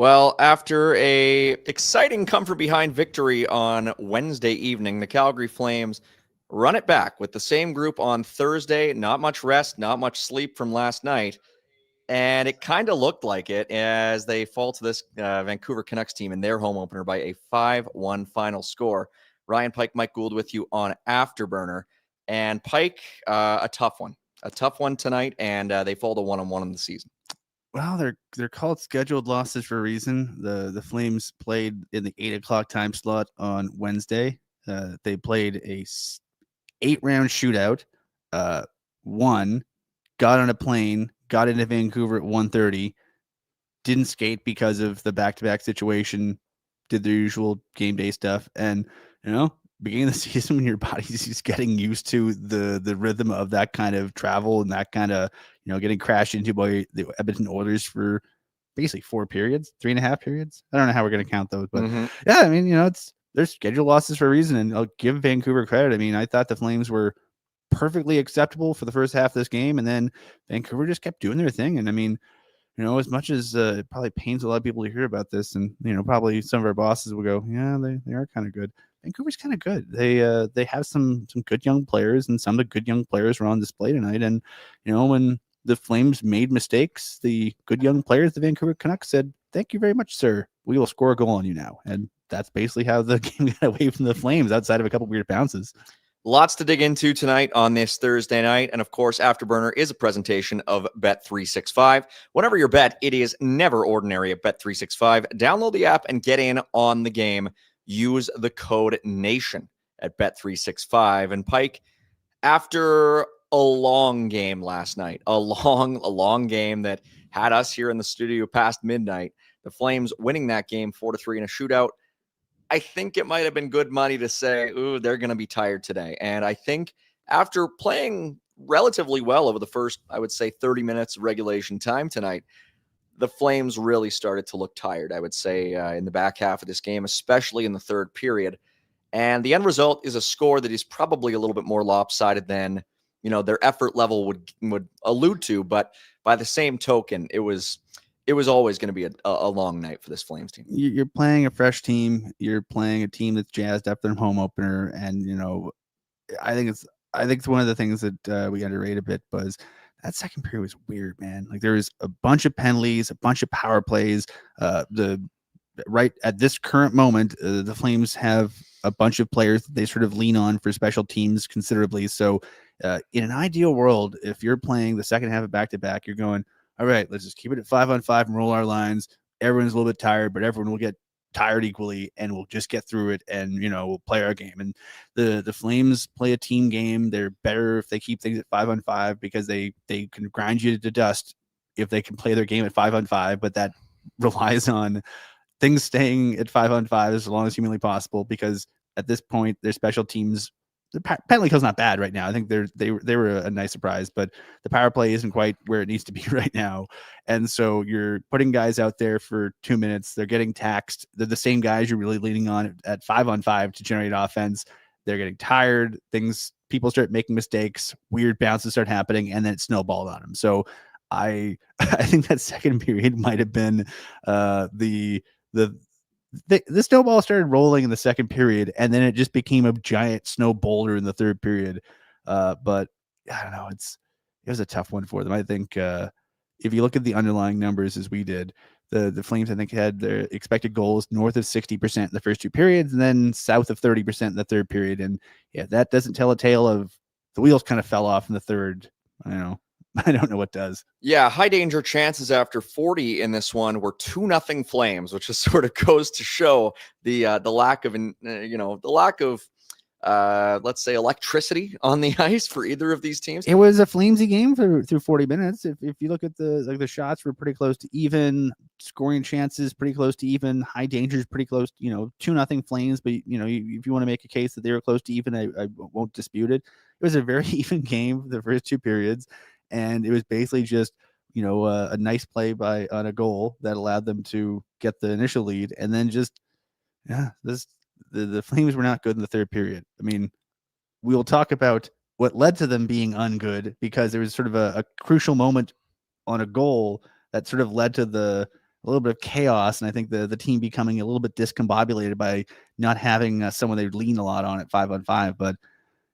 Well, after a exciting come-from-behind victory on Wednesday evening, the Calgary Flames run it back with the same group on Thursday. Not much rest, not much sleep from last night. And it kind of looked like it as they fall to this Vancouver Canucks team in their home opener by a 5-1 final score. Ryan, Pike, Mike Gould with you on Afterburner. And Pike, a tough one. A tough one tonight, and they fall to 1-1 in the season. Well, they're called scheduled losses for a reason. The Flames played in the 8 o'clock time slot on Wednesday. They played a 8-round shootout. Won, got on a plane, got into Vancouver at 1:30. Didn't skate because of the back-to-back situation. Did their usual game day stuff, and beginning of the season when your body's just getting used to the rhythm of that kind of travel and that kind of getting crashed into by the Edmonton Oilers for basically 4 periods, 3.5 periods. I don't know how we're going to count those, but yeah, I mean, it's their schedule losses for a reason, and I'll give Vancouver credit. I mean, I thought the Flames were perfectly acceptable for the first half of this game, and then Vancouver just kept doing their thing. And I mean, as much as it probably pains a lot of people to hear about this, and probably some of our bosses will go, yeah, they are kind of good. Vancouver's kind of good. They have some good young players, and some of the good young players were on display tonight. And when the Flames made mistakes, the good young players, the Vancouver Canucks, said, "Thank you very much, sir. We will score a goal on you now." And that's basically how the game got away from the Flames, outside of a couple weird bounces. Lots to dig into tonight on this Thursday night. And of course, Afterburner is a presentation of Bet365. Whenever your bet, it is never ordinary at Bet365. Download the app and get in on the game. Use the code NATION at Bet365. And Pike, after a long game last night, a long game that had us here in the studio past midnight, the Flames winning that game 4-3 in a shootout. I think it might have been good money to say, ooh, they're going to be tired today. And I think after playing relatively well over the first, I would say, 30 minutes of regulation time tonight, the Flames really started to look tired, I would say, in the back half of this game, especially in the third period. And the end result is a score that is probably a little bit more lopsided than, their effort level would allude to. But by the same token, it was always going to be a long night for this Flames team. You're playing a fresh team. You're playing a team that's jazzed up their home opener, and I think it's one of the things that we underrated a bit was that second period was weird, man. Like there was a bunch of penalties, a bunch of power plays. Right at this current moment, the Flames have a bunch of players that they sort of lean on for special teams considerably. So, in an ideal world, if you're playing the second half of back-to-back, you're going, all right, let's just keep it at 5-on-5 and roll our lines. Everyone's a little bit tired, but everyone will get tired equally, and we'll just get through it, and we'll play our game. And the Flames play a team game. They're better if they keep things at 5-on-5 because they can grind you to dust if they can play their game at 5-on-5, but that relies on things staying at 5-on-5 as long as humanly possible, because at this point their special teams, the penalty kill's not bad right now. I think they were a nice surprise, but the power play isn't quite where it needs to be right now. And so you're putting guys out there for 2 minutes. They're getting taxed. They're the same guys you're really leaning on at 5-on-5 to generate offense. They're getting tired. People start making mistakes. Weird bounces start happening, and then it snowballed on them. So I think that second period might have been the snowball started rolling in the second period, and then it just became a giant snow boulder in the third period. But I don't know. It was a tough one for them. I think if you look at the underlying numbers as we did, the Flames, I think, had their expected goals north of 60% in the first 2 periods, and then south of 30% in the third period. And yeah, that doesn't tell a tale of the wheels kind of fell off in the third. I don't know what does. Yeah, high danger chances after 40 in this one were 2-0 Flames, which just sort of goes to show the lack of let's say electricity on the ice for either of these teams. It was a flamesy game through 40 minutes. If you look at the shots were pretty close to even, scoring chances pretty close to even, high dangers pretty close, 2-0 Flames. But if you want to make a case that they were close to even, I won't dispute it. It was a very even game the first 2 periods. And it was basically just, a nice play on a goal that allowed them to get the initial lead. And then the Flames were not good in the third period. I mean, we will talk about what led to them being ungood, because there was sort of a crucial moment on a goal that sort of led to the little bit of chaos, and I think the team becoming a little bit discombobulated by not having someone they lean a lot on at 5-on-5. But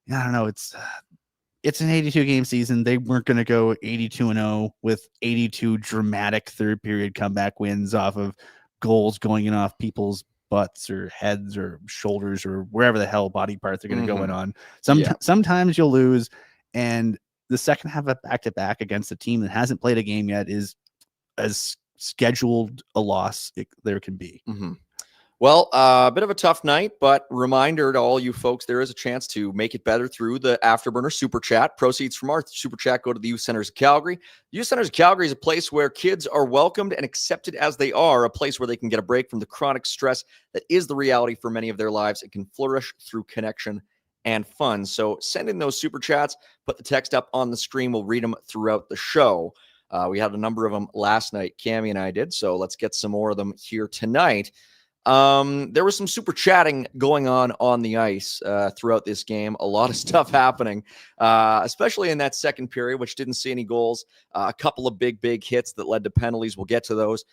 yeah, I don't know. It's an 82 game season. They weren't going to go 82-0 with 82 dramatic third period comeback wins off of goals going in off people's butts or heads or shoulders or wherever the hell body parts are going to go in on. Sometimes you'll lose, and the second half of back-to-back against a team that hasn't played a game yet is as scheduled a loss there can be. Well, a bit of a tough night, but reminder to all you folks, there is a chance to make it better through the Afterburner Super Chat. Proceeds from our Super Chat go to the Youth Centers of Calgary. The Youth Centers of Calgary is a place where kids are welcomed and accepted as they are, a place where they can get a break from the chronic stress that is the reality for many of their lives. It can flourish through connection and fun. So send in those Super Chats, put the text up on the screen. We'll read them throughout the show. We had a number of them last night, Cammie and I did, so let's get some more of them here tonight. There was some super chatting going on the ice throughout this game. A lot of stuff happening, especially in that second period, which didn't see any goals. A couple of big hits that led to penalties. We'll get to those.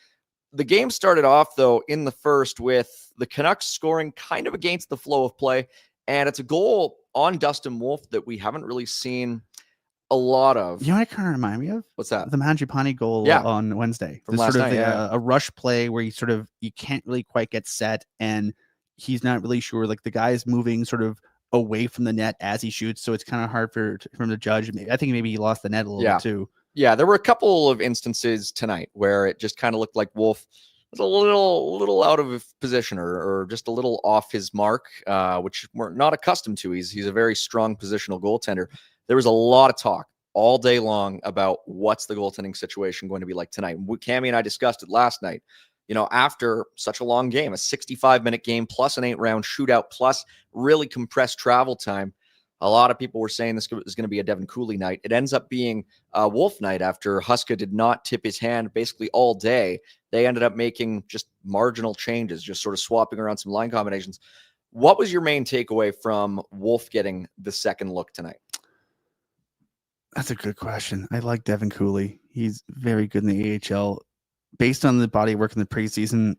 The game started off, though, in the first with the Canucks scoring kind of against the flow of play. And it's a goal on Dustin Wolf that we haven't really seen a lot of. You know what it kind of remind me of? What's that? The Mangiapane goal on Wednesday. From last night, a rush play where you can't really quite get set, and he's not really sure. Like the guy's moving sort of away from the net as he shoots, so it's kind of hard for him to judge. I think maybe he lost the net a little bit too. Yeah, there were a couple of instances tonight where it just kind of looked like Wolf was a little out of position or just a little off his mark, which we're not accustomed to. He's a very strong positional goaltender. There was a lot of talk all day long about what's the goaltending situation going to be like tonight. Cammie and I discussed it last night. You know, after such a long game, a 65-minute game plus an 8-round shootout plus really compressed travel time, a lot of people were saying this is going to be a Devin Cooley night. It ends up being a Wolf night after Huska did not tip his hand basically all day. They ended up making just marginal changes, just sort of swapping around some line combinations. What was your main takeaway from Wolf getting the second look tonight? That's a good question. I like Devin Cooley. He's very good in the AHL. Based on the body work in the preseason,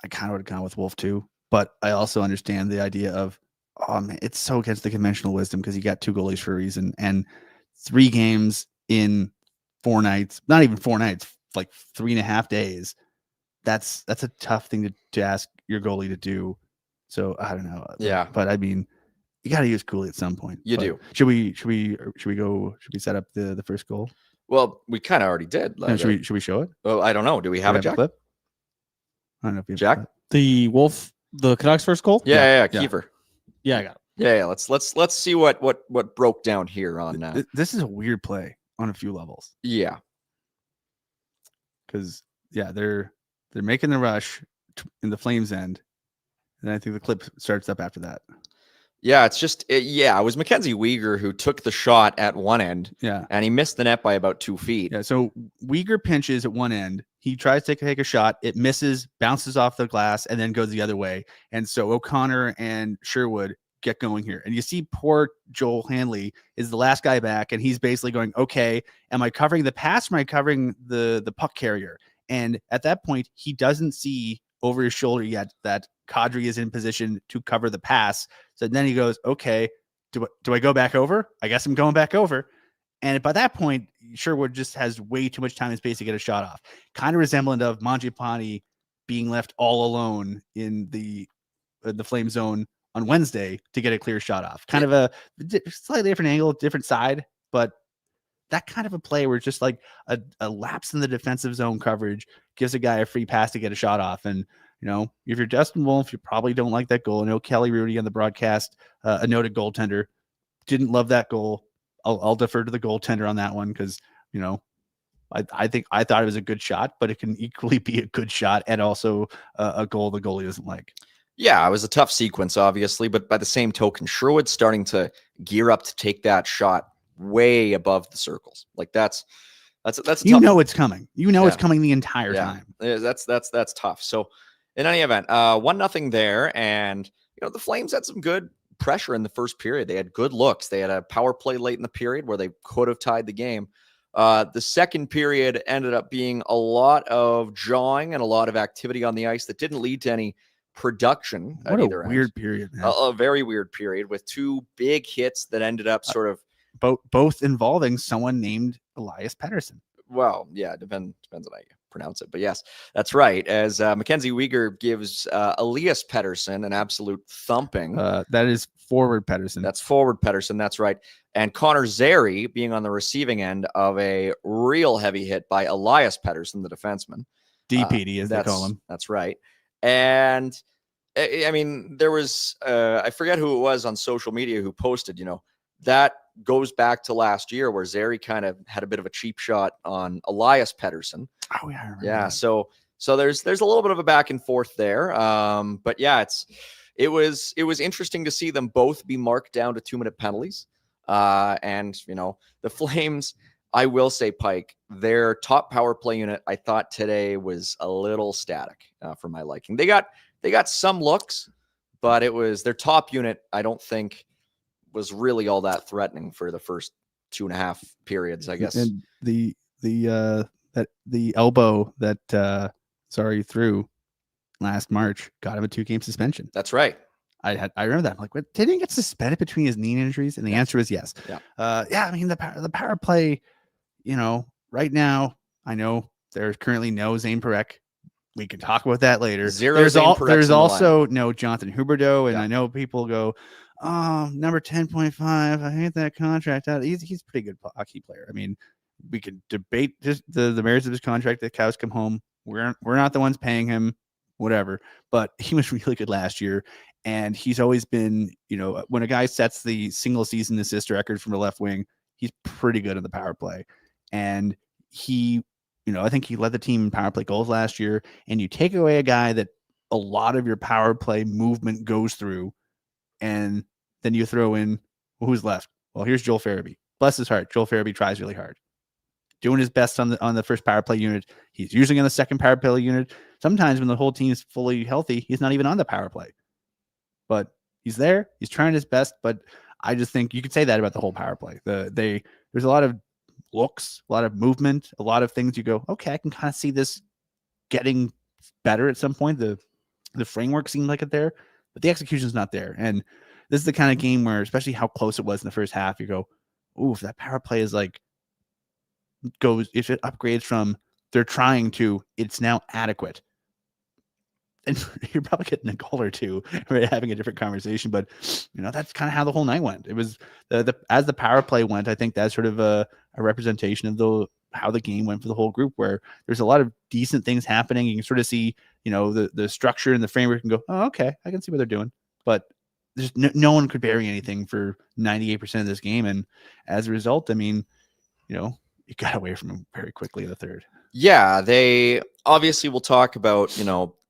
I kind of would have gone with Wolf too. But I also understand the idea of, oh man, it's so against the conventional wisdom because you got two goalies for a reason. And 3 games in 4 nights, not even 4 nights, like 3.5 days. That's a tough thing to ask your goalie to do. So I don't know. Yeah. But I mean, you got to use Cooley at some point. You do. Should we set up the first goal? Well, we kind of already did. No, should we show it? Well, I don't know. Do we have a Jack? Clip? I don't know if you have Jack? a clip. The Wolf, the Canucks first goal? Yeah. Kiefer. Yeah, I got it. Yeah. Let's see what broke down here on that. This is a weird play on a few levels. Yeah. Because they're making the rush in the Flames end, and I think the clip starts up after that. Yeah, it's just, it was Mackenzie Weegar who took the shot at one end. Yeah. And he missed the net by about 2 feet. Yeah. So Weegar pinches at one end. He tries to take a shot. It misses, bounces off the glass, and then goes the other way. And so O'Connor and Sherwood get going here. And you see poor Joel Hanley is the last guy back, and he's basically going, okay, am I covering the pass or am I covering the puck carrier? And at that point, he doesn't see over his shoulder yet that Kadri is in position to cover the pass. So then he goes, okay, do I go back over? I guess I'm going back over. And by that point, Sherwood just has way too much time and space to get a shot off. Kind of resemblant of Mangiapane being left all alone in the flame zone on Wednesday to get a clear shot off. Kind of a slightly different angle, different side, but that kind of a play where it's just like a lapse in the defensive zone coverage gives a guy a free pass to get a shot off. And, you know, if you're Dustin Wolf, you probably don't like that goal. I know Kelly Rudy on the broadcast, a noted goaltender, didn't love that goal. I'll defer to the goaltender on that one because, you know, I thought it was a good shot, but it can equally be a good shot and also a goal the goalie doesn't like. Yeah, it was a tough sequence, obviously, but by the same token, Sherwood's starting to gear up to take that shot way above the circles. Like that's you know it's coming. You know it's coming the entire time. That's tough. So in any event, 1-0 there, and you know the Flames had some good pressure in the first period. They had good looks. They had a power play late in the period where they could have tied the game. The second period ended up being a lot of jawing and a lot of activity on the ice that didn't lead to any production. What at a either weird end. period, man. A very weird period with two big hits that ended up sort of. Both involving someone named Elias Pettersson. Well, yeah, depends on how you pronounce it, but yes, that's right. As Mackenzie Weegar gives Elias Pettersson an absolute thumping. That is forward Pettersson. That's forward Pettersson. That's right. And Connor Zary being on the receiving end of a real heavy hit by Elias Pettersson, the defenseman. DPD, as they call him. That's right. And I mean, there was I forget who it was on social media who posted, that goes back to last year where Zary kind of had a bit of a cheap shot on Elias Pettersson. Oh yeah, I remember yeah. that. So there's a little bit of a back and forth there. But yeah, it was interesting to see them both be marked down to 2-minute penalties. And the Flames, I will say, Pike, their top power play unit, I thought today was a little static for my liking. They got some looks, but it was their top unit. I don't think was really all that threatening for the first 2.5 periods, I guess. And the elbow that Zary threw last March got him a 2-game suspension. That's right. I remember that. I'm like, what? Didn't he get suspended between his knee injuries? And the answer is yes. Yeah. I mean, the power play, right now, I know there's currently no Zane Parekh. We can talk about that later. There's also no Jonathan Huberdeau, and I know people go, oh, number 10.5. I hate that contract. He's a pretty good hockey player. I mean, we could debate just the merits of his contract. The cows come home. We're not the ones paying him, whatever. But he was really good last year, and he's always been, when a guy sets the single season assist record from the left wing, he's pretty good in the power play. And he, I think he led the team in power play goals last year. And you take away a guy that a lot of your power play movement goes through, and then you throw in, well, who's left? Well, here's Joel Farabee. Bless his heart. Joel Farabee tries really hard, doing his best on the first power play unit. He's usually on the second power play unit. Sometimes when the whole team is fully healthy, he's not even on the power play, but he's there. He's trying his best. But I just think you could say that about the whole power play. There's a lot of looks, a lot of movement, a lot of things you go, okay, I can kind of see this getting better at some point. The framework seemed like it there, but the execution is not there. And this is the kind of game where, especially how close it was in the first half, you go, ooh, if that power play is if it upgrades from they're trying to, it's now adequate, and you're probably getting a goal or two, right, having a different conversation. But that's kind of how the whole night went. It was as the power play went, I think that's sort of a representation of how the game went for the whole group, where there's a lot of decent things happening. You can sort of see, the structure and the framework and go, oh, okay, I can see what they're doing. But there's no one could bury anything for 98% of this game. And as a result, I mean, it got away from him very quickly in the third. Yeah, they obviously will talk about,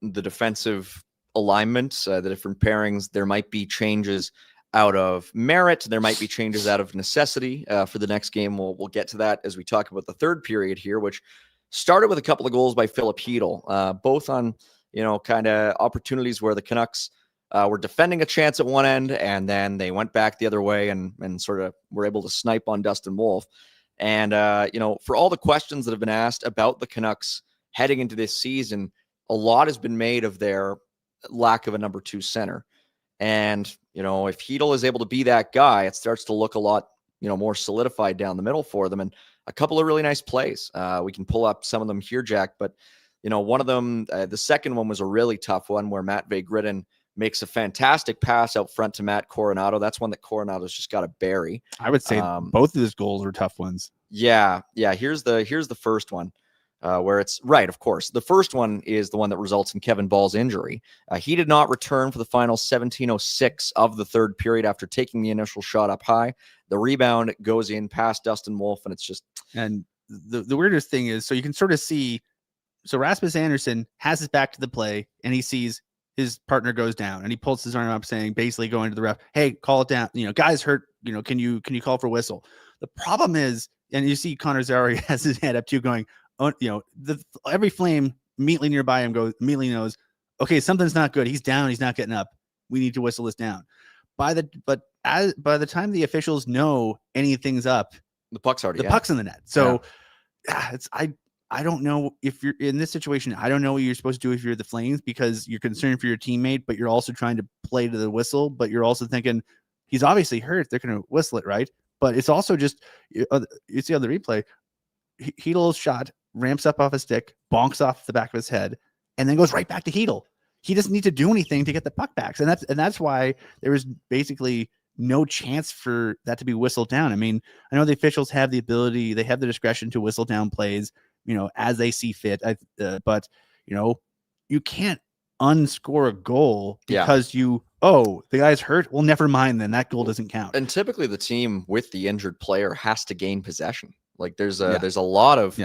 the defensive alignments, the different pairings. There might be changes out of merit. There might be changes out of necessity for the next game. We'll get to that as we talk about the third period here, which started with a couple of goals by Philip Hedl, both on, kind of opportunities where the Canucks were defending a chance at one end, and then they went back the other way and sort of were able to snipe on Dustin Wolf. And, for all the questions that have been asked about the Canucks heading into this season, a lot has been made of their lack of a number 2 center. And, if Hedl is able to be that guy, it starts to look a lot, more solidified down the middle for them. And a couple of really nice plays. We can pull up some of them here, Jack. But, one of them, the second one was a really tough one where Matvei Gridin makes a fantastic pass out front to Matt Coronado. That's one that Coronado's just got to bury. I would say both of his goals were tough ones. Yeah. Here's the first one. Where it's right, of course. The first one is the one that results in Kevin Bahl's injury. He did not return for the final 17:06 of the third period after taking the initial shot up high. The rebound goes in past Dustin Wolf, and it's just... And the weirdest thing is, so you can sort of see, so Rasmus Andersson has his back to the play, and he sees his partner goes down, and he pulls his arm up saying, basically going to the ref, hey, call it down. Guy's hurt. Can you call for a whistle? The problem is, and you see Connor Zary has his hand up too going, every Flame immediately nearby him immediately knows, okay, something's not good. He's down. He's not getting up. We need to whistle this down. By the time the officials know anything's up, The puck's already The puck's in the net. So it's I don't know if you're in this situation. I don't know what you're supposed to do if you're the Flames, because you're concerned for your teammate, but you're also trying to play to the whistle. But you're also thinking he's obviously hurt. They're going to whistle it, right? But it's also just you see on the replay, Heedle's shot ramps up off his stick, bonks off the back of his head, and then goes right back to Heedle. He doesn't need to do anything to get the puck back, and that's why there was basically no chance for that to be whistled down. I mean, I know the officials have the ability, they have the discretion to whistle down plays, as they see fit. But you can't unscore a goal because the guy's hurt. Well, never mind then. That goal doesn't count. And typically the team with the injured player has to gain possession. Like there's a lot of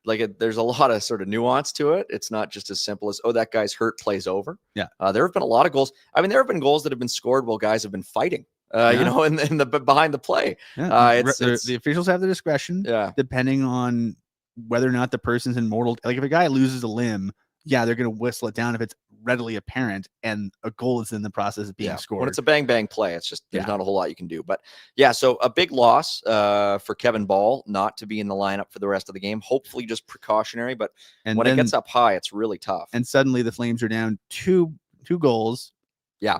there's a lot of sort of nuance to it. It's not just as simple as, that guy's hurt, plays over. Yeah. There have been a lot of goals. I mean, there have been goals that have been scored while guys have been fighting. In the behind the play. Yeah. The officials have the discretion, depending on whether or not the person's in mortal. Like if a guy loses a limb, they're going to whistle it down if it's readily apparent and a goal is in the process of being scored. When it's a bang bang play, it's just there's not a whole lot you can do. But so a big loss for Kevin Bahl not to be in the lineup for the rest of the game. Hopefully just precautionary, but when it gets up high, it's really tough. And suddenly the Flames are down two goals.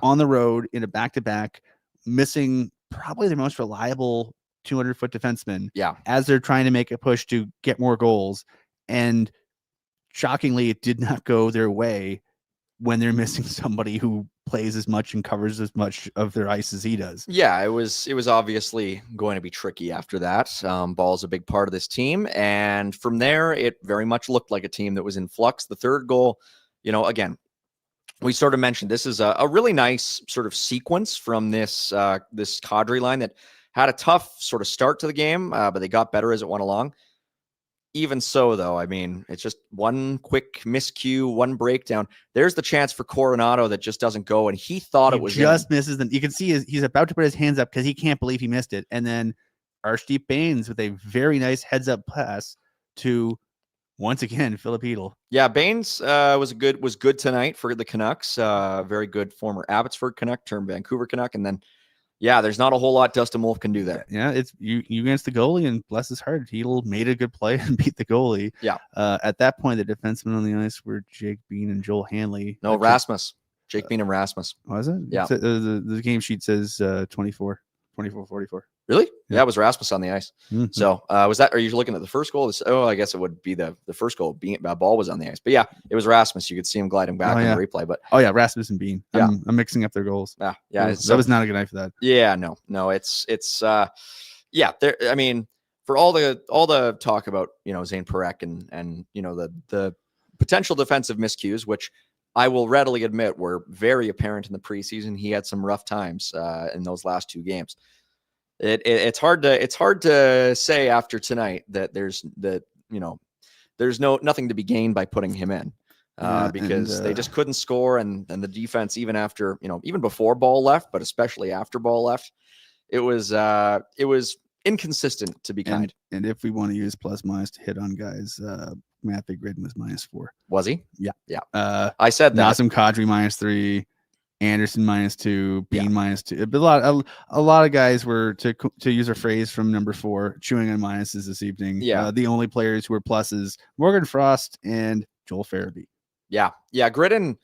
On the road in a back-to-back, missing probably their most reliable 200-foot defenseman. As they're trying to make a push to get more goals, and shockingly, it did not go their way when they're missing somebody who plays as much and covers as much of their ice as he does. Yeah, it was obviously going to be tricky after that. Ball's a big part of this team, and from there, it very much looked like a team that was in flux. The third goal, again, we sort of mentioned this is a really nice sort of sequence from this Kadri line that had a tough sort of start to the game, but they got better as it went along. Even so, though, I mean, it's just one quick miscue, one breakdown. There's the chance for Coronado that just doesn't go, and he thought it was just misses them. You can see he's about to put his hands up because he can't believe he missed it. And then Arshdeep Baines with a very nice heads-up pass to, once again, Philip Heedle. Yeah, Baines was good tonight for the Canucks. Very good former Abbotsford Canuck turned Vancouver Canuck, and then there's not a whole lot Dustin Wolf can do there. Yeah, it's you against the goalie, and bless his heart, Heedle made a good play and beat the goalie. Yeah. At that point, the defensemen on the ice were Jake Bean and Joel Hanley. No, Rasmus. Jake Bean and Rasmus. Was it? Yeah. The game sheet says 24-44. Really? Yeah, it was Rasmus on the ice. Mm-hmm. So are you looking at the first goal? I guess it would be the first goal. Ball was on the ice. But it was Rasmus. You could see him gliding back on the replay. But Rasmus and Bean. I'm mixing up their goals. Yeah. That was not a good night for that. Yeah, no. It's there. I mean, for all the talk about, Zane Parekh and the potential defensive miscues, which I will readily admit were very apparent in the preseason. He had some rough times in those last two games. It's hard to say after tonight that there's nothing to be gained by putting him in because they just couldn't score, and the defense, even after even before Bahl left, but especially after Bahl left, it was inconsistent, to be kind. And if we want to use plus minus to hit on guys, Matthew Gridin was -4. Was he? Yeah. I said that. Nazem Kadri -3. Anderson -2, Bean -2. But a lot of guys were, to use a phrase from number 4, chewing on minuses this evening. Yeah. The only players who were pluses, Morgan Frost and Joel Farabee. Yeah. Gridin.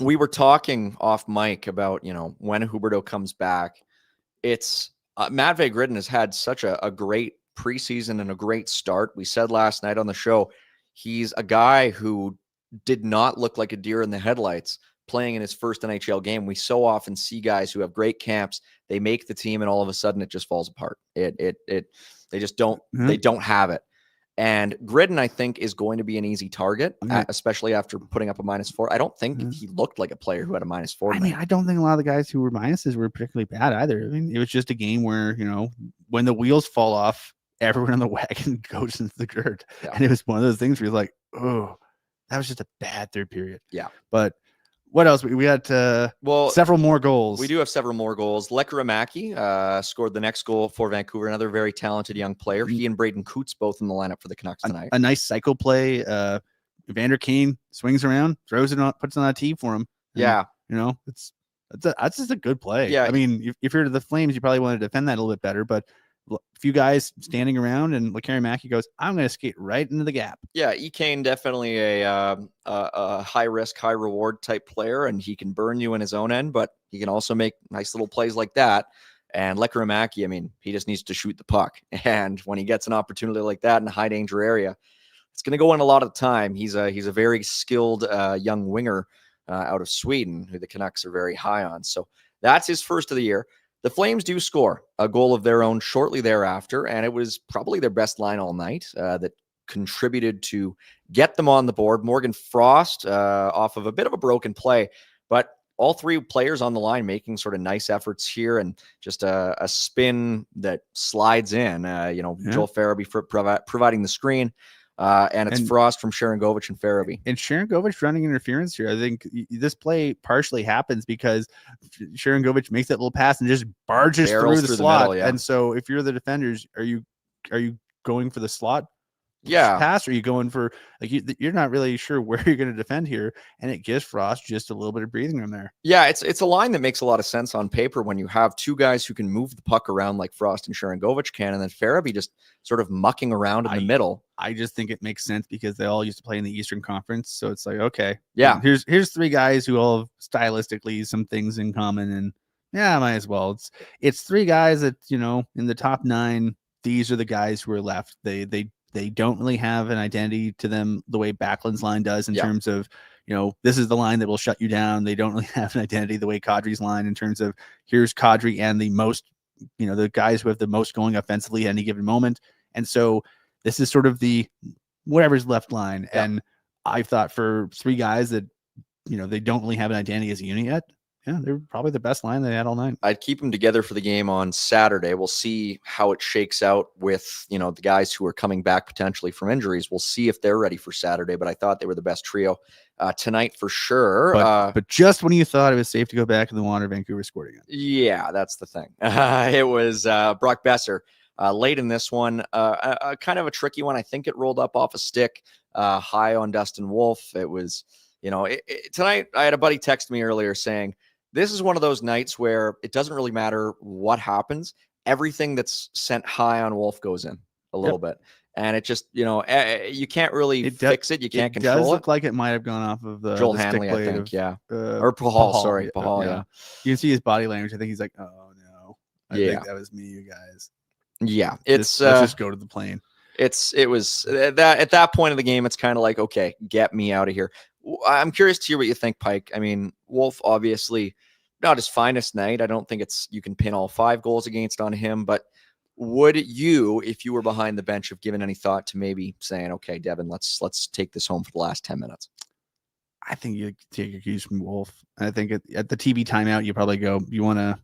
We were talking off mic about when Huberdeau comes back. It's Matvei Gridin has had such a great preseason and a great start. We said last night on the show, he's a guy who did not look like a deer in the headlights playing in his first NHL game. We so often see guys who have great camps, they make the team, and all of a sudden it just falls apart. They just don't, they don't have it. And Gridin, I think, is going to be an easy target, especially after putting up a -4. I don't think he looked like a player who had a -4. I mean, I don't think a lot of the guys who were minuses were particularly bad either. I mean, it was just a game where, when the wheels fall off, everyone on the wagon goes into the dirt. Yeah. And it was one of those things where you're like, oh, that was just a bad third period. Yeah. But what else? We had several more goals. We do have several more goals. Lekkerimaki scored the next goal for Vancouver, another very talented young player. He and Braden Coots both in the lineup for the Canucks tonight. A nice cycle play. Evander Kane swings around, throws it on, puts it on a tee for him. And, that's just a good play. Yeah. I mean, if you're to the Flames, you probably want to defend that a little bit better, but few guys standing around, and Lekari goes, I'm going to skate right into the gap. Yeah, Kane definitely a high risk, high reward type player, and he can burn you in his own end, but he can also make nice little plays like that. And Lekari, I mean, he just needs to shoot the puck. And when he gets an opportunity like that in a high danger area, it's going to go in a lot of the time. He's a very skilled young winger out of Sweden, who the Canucks are very high on. So that's his first of the year. The Flames do score a goal of their own shortly thereafter, and it was probably their best line all night that contributed to get them on the board. Morgan Frost off of a bit of a broken play, but all three players on the line making sort of nice efforts here, and just a spin that slides in. Joel Farabee for providing the screen. And it's Frost from Sharangovich and Farabee. And Sharangovich running interference here. I think this play partially happens because Sharangovich makes that little pass and just barges through the slot. Middle, yeah. And so if you're the defenders, are you going for the slot pass, or are you going for, you're not really sure where you're going to defend here, and it gives Frost just a little bit of breathing room there. Yeah, it's a line that makes a lot of sense on paper when you have two guys who can move the puck around like Frost and Sharangovich can, and then Farabee just sort of mucking around in the middle. I just think it makes sense because they all used to play in the Eastern Conference, so it's like, okay, yeah, here's three guys who all have stylistically some things in common, and yeah, might as well. It's three guys that, in the top 9, these are the guys who are left. They don't really have an identity to them the way Backlund's line does in terms of, this is the line that will shut you down. They don't really have an identity the way Kadri's line in terms of here's Kadri and the most, the guys who have the most going offensively at any given moment. And so this is sort of the whatever's left line. Yeah. And I thought for three guys that, they don't really have an identity as a unit yet, yeah, they're probably the best line they had all night. I'd keep them together for the game on Saturday. We'll see how it shakes out with, the guys who are coming back potentially from injuries. We'll see if they're ready for Saturday, but I thought they were the best trio tonight for sure. But just when you thought it was safe to go back in the water, Vancouver scored again. Yeah, that's the thing. It was Brock Besser late in this one. Kind of a tricky one. I think it rolled up off a stick high on Dustin Wolf. It was, tonight I had a buddy text me earlier saying, this is one of those nights where it doesn't really matter what happens. Everything that's sent high on Wolf goes in a little bit. And it just, you can't really fix it. You can't control it. It does look like it might have gone off of Joel the Hanley, stick blade I think, of, or Bahl, sorry. Bahl, yeah. You can see his body language. I think he's like, oh, no. I think that was me, you guys. Yeah. Let's just go to the plane. It was that at that point of the game, it's kind of like, okay, get me out of here. I'm curious to hear what you think, Pike. I mean, Wolf obviously not his finest night. I don't think you can pin all 5 goals against on him, but would you, if you were behind the bench, have given any thought to maybe saying, okay, Devin, let's take this home for the last 10 minutes? I think you take your cues from Wolf. I think at the TV timeout, you probably go, you want to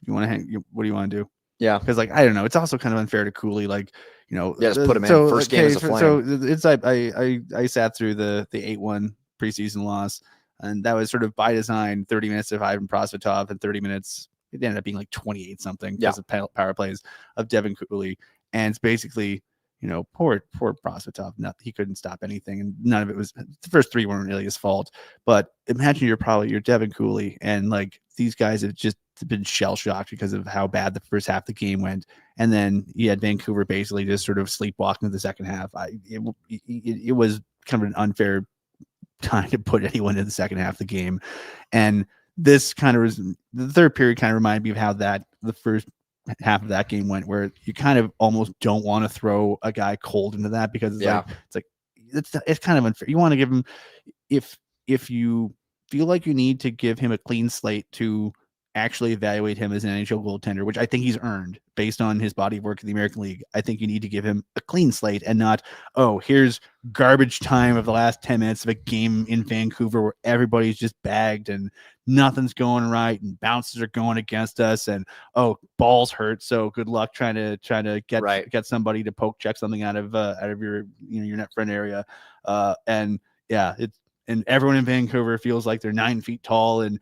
hang, what do you want to do? Yeah. Because I don't know. It's also kind of unfair to Cooley. Just put him in first game as a Flame. So it's I sat through the 8-1 preseason loss, and that was sort of by design. 30 minutes of Ivan Prosvetov and 30 minutes. It ended up being like 28 something because of power plays of Devin Cooley, and it's basically poor Prosvetov. He couldn't stop anything, and none of it was the first 3 weren't really his fault. But imagine you're Devin Cooley, and these guys have just been shell shocked because of how bad the first half of the game went, and then you had Vancouver basically just sort of sleepwalking to the second half. It was kind of an unfair time to put anyone in the second half of the game, and this kind of was the third period. Kind of reminded me of how the first half of that game went, where you kind of almost don't want to throw a guy cold into that because it's kind of unfair. You want to give him, if you feel like you need to give him a clean slate to actually evaluate him as an NHL goaltender, which I think he's earned based on his body of work in the American League. I think you need to give him a clean slate and not, here's garbage time of the last 10 minutes of a game in Vancouver where everybody's just bagged and nothing's going right and bounces are going against us and Ball's hurt, so good luck trying to get somebody to poke check something out of your your net front area, and everyone in Vancouver feels like they're 9 feet tall, and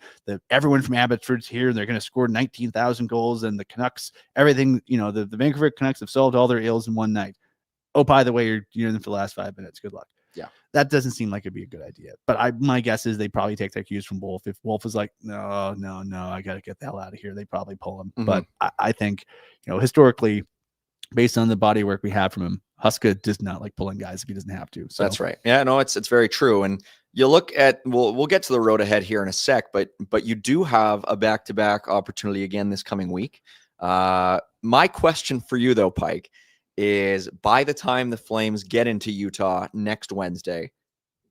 everyone from Abbotsford's here, and they're going to score 19,000 goals. And the Canucks, everything, the Vancouver Canucks have solved all their ills in one night. Oh, by the way, you're in for the last 5 minutes. Good luck. Yeah, that doesn't seem like it'd be a good idea. But my guess is they probably take their cues from Wolf. If Wolf is like, no, I got to get the hell out of here, they probably pull him. Mm-hmm. But I think, historically, based on the body work we have from him, Huska does not like pulling guys if he doesn't have to. So That's right. Yeah, no, it's very true. And you look at we'll get to the road ahead here in a sec, but you do have a back-to-back opportunity again this coming week. My question for you though, Pike, is by the time the Flames get into Utah next Wednesday,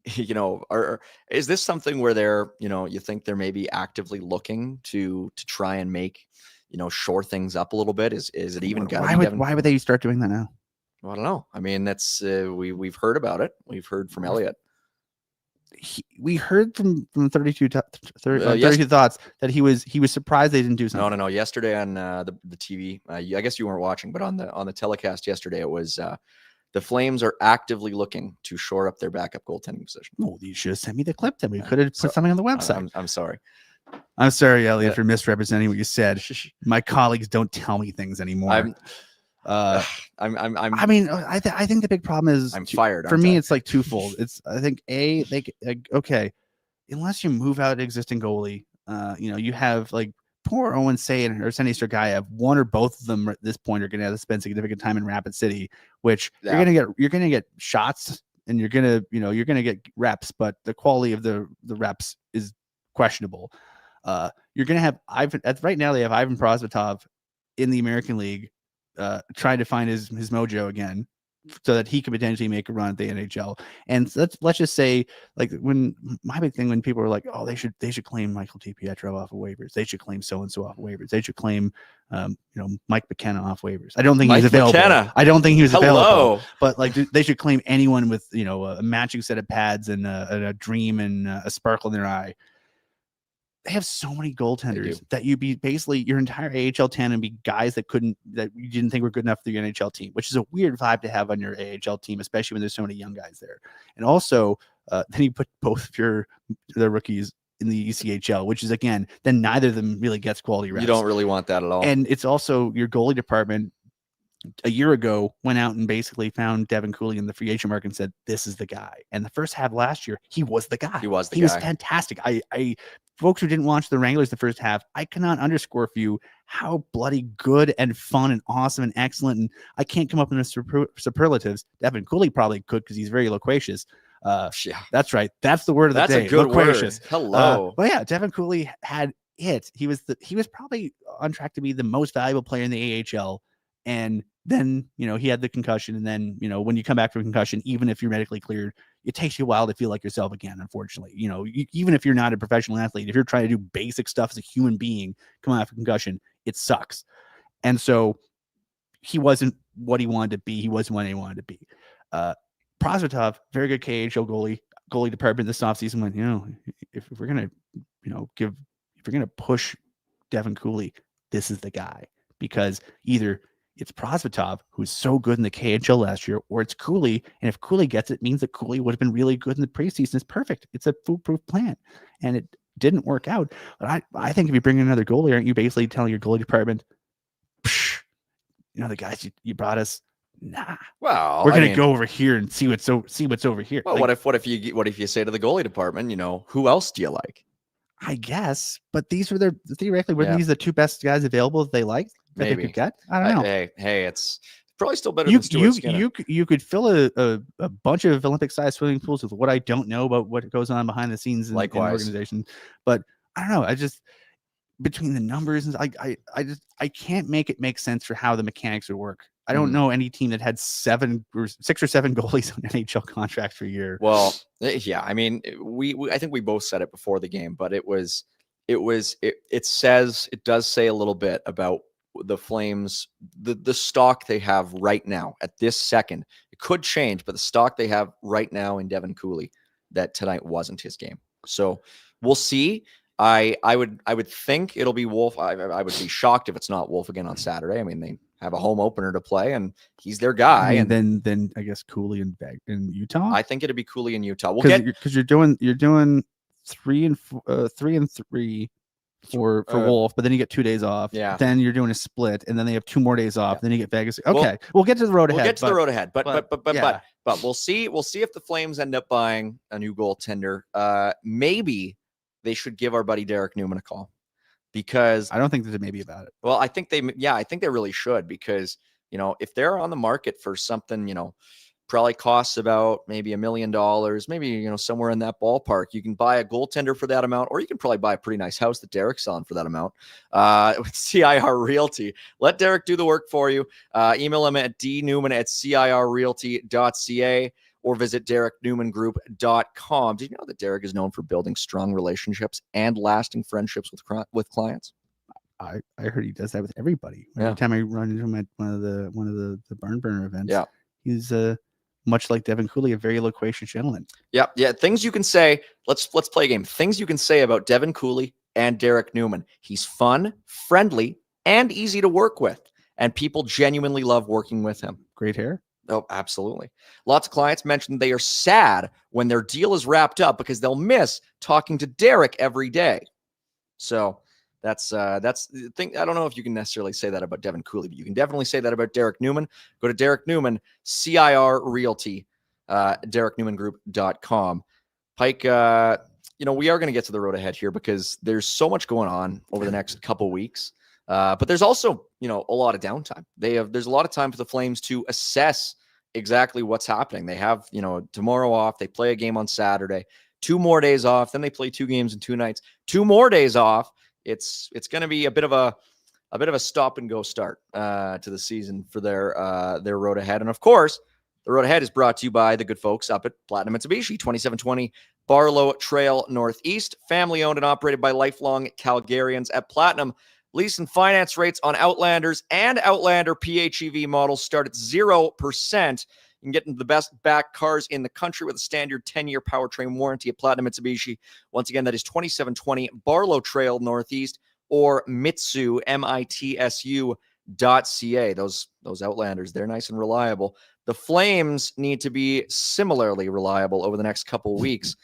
is this something where they're, you think they're maybe actively looking to try and make, shore things up a little bit? Is it even why would they start doing that now? Well, I don't know. I mean, that's we've heard about it. We've heard from Elliot. We heard from 32 Thoughts that he was surprised they didn't do something. No. Yesterday on the TV, I guess you weren't watching, but on the telecast yesterday, it was the Flames are actively looking to shore up their backup goaltending position. Oh, you should have sent me the clip. Then we could have put something on the website. I'm sorry. I'm sorry, Elliot, for misrepresenting what you said. My colleagues don't tell me things anymore. I think the big problem is I'm fired. For me, it's like twofold. I think okay, unless you move out an existing goalie, you have like poor Owen Say or Senny Sergayev, one or both of them at this point are going to have to spend significant time in Rapid City, which you're going to get shots and you're going to get reps, but the quality of the reps is questionable. You're going to have right now they have Ivan Prosvetov in the American League, trying to find his mojo again, so that he could potentially make a run at the NHL. And let's just say, like, when my big thing when people are like, oh, they should claim Michael DiPietro off of waivers, they should claim so and so off of waivers, they should claim Mike McKenna off waivers. I don't think he was available. I don't think he was available. But like they should claim anyone with a matching set of pads and a dream and a sparkle in their eye. They have so many goaltenders that you'd be basically your entire AHL tandem be guys that you didn't think were good enough for your NHL team, which is a weird vibe to have on your AHL team, especially when there's so many young guys there. And also, then you put both of the rookies in the ECHL, which is again, then neither of them really gets quality reps. You don't really want that at all. And it's also your goalie department. A year ago, went out and basically found Devin Cooley in the free agent market and said, "This is the guy." And the first half last year, he was the guy. He was fantastic. Folks who didn't watch the Wranglers the first half, I cannot underscore for you how bloody good and fun and awesome and excellent. And I can't come up with superlatives. Devin Cooley probably could because he's very loquacious. Yeah, that's right. That's the word of the day. That's a good loquacious. Word. Hello. But yeah, Devin Cooley had it. He was probably on track to be the most valuable player in the AHL. And then, he had the concussion. And then, when you come back from concussion, even if you're medically cleared, it takes you a while to feel like yourself again, unfortunately. Even if you're not a professional athlete, if you're trying to do basic stuff as a human being, coming after concussion, it sucks. And so he wasn't what he wanted to be. He wasn't what he wanted to be. Prosvetov, very good KHL goalie department this offseason went, if we're going to push Devin Cooley, this is the guy. Because either it's Prosvetov, who's so good in the KHL last year, or it's Cooley. And if Cooley gets it, means that Cooley would have been really good in the preseason. It's perfect. It's a foolproof plan. And it didn't work out. But I think if you bring in another goalie, aren't you basically telling your goalie department, the guys you brought us, nah. Well, we're going to go over here and see what's over here. Well, what if you say to the goalie department, who else do you like? I guess, but these were theoretically, were these the two best guys available that they liked? That Maybe. They could get? I don't know. Hey, it's probably still better than Stuart Skinner. You could fill a bunch of Olympic-sized swimming pools with what I don't know about what goes on behind the scenes in an organization. But I don't know. I just, between the numbers, I can't make it make sense for how the mechanics would work. I don't know any team that had 6 or 7 goalies on NHL contracts for a year. Well, yeah. I mean, I think we both said it before the game, but it does say a little bit about the Flames, the stock they have right now at this second. It could change, but the stock they have right now in Devin Cooley, that tonight wasn't his game. So we'll see. I would think it'll be Wolf. I would be shocked if it's not Wolf again on Saturday. I mean, they have a home opener to play, and he's their guy. And then I guess Cooley in Utah. I think it'd be Cooley in Utah. Because you're doing 3 and 3 for Wolf, but then you get 2 days off. Yeah. Then you're doing a split, and then they have 2 more days off. Yeah. Then you get Vegas. Okay, we'll get to the road ahead. But we'll see. We'll see if the Flames end up buying a new goaltender. Maybe they should give our buddy Derek Newman a call, because I don't think there's a maybe about it. Well, I think they really should, because if they're on the market for something, probably costs about maybe $1 million, maybe, somewhere in that ballpark. You can buy a goaltender for that amount, or you can probably buy a pretty nice house that Derek's selling for that amount with CIR Realty. Let Derek do the work for you. Email him at dnewman@cirrealty.ca or visit dereknewmangroup.com. Did you know that Derek is known for building strong relationships and lasting friendships with clients? I heard he does that with everybody. Yeah. Every time I run into him at one of the barn burner events, Yeah. he's much like Devin Cooley, a very loquacious gentleman. Yeah. Things you can say. Let's play a game. Things you can say about Devin Cooley and Derek Newman. He's fun, friendly, and easy to work with, and people genuinely love working with him. Great hair. Oh, absolutely. Lots of clients mentioned they are sad when their deal is wrapped up because they'll miss talking to Derek every day. So that's the thing. I don't know if you can necessarily say that about Devin Cooley, but you can definitely say that about Derek Newman. Go to Derek Newman, CIR Realty, dereknewmangroup.com. Pike, we are going to get to the road ahead here because there's so much going on over the next couple weeks. But there's also, a lot of downtime. There's a lot of time for the Flames to assess exactly what's happening. They have, tomorrow off. They play a game on Saturday, 2 more days off. Then they play 2 games in 2 nights, 2 more days off. It's going to be a bit of a stop and go start to the season for their road ahead. And of course, the road ahead is brought to you by the good folks up at Platinum Mitsubishi, 2720 Barlow Trail Northeast, family owned and operated by lifelong Calgarians. At Platinum, lease and finance rates on Outlanders and Outlander PHEV models start at 0%. You can get into the best back cars in the country with a standard 10-year powertrain warranty at Platinum Mitsubishi. Once again, that is 2720 Barlow Trail Northeast or Mitsu, MITSU.ca. Those Outlanders, they're nice and reliable. The Flames need to be similarly reliable over the next couple weeks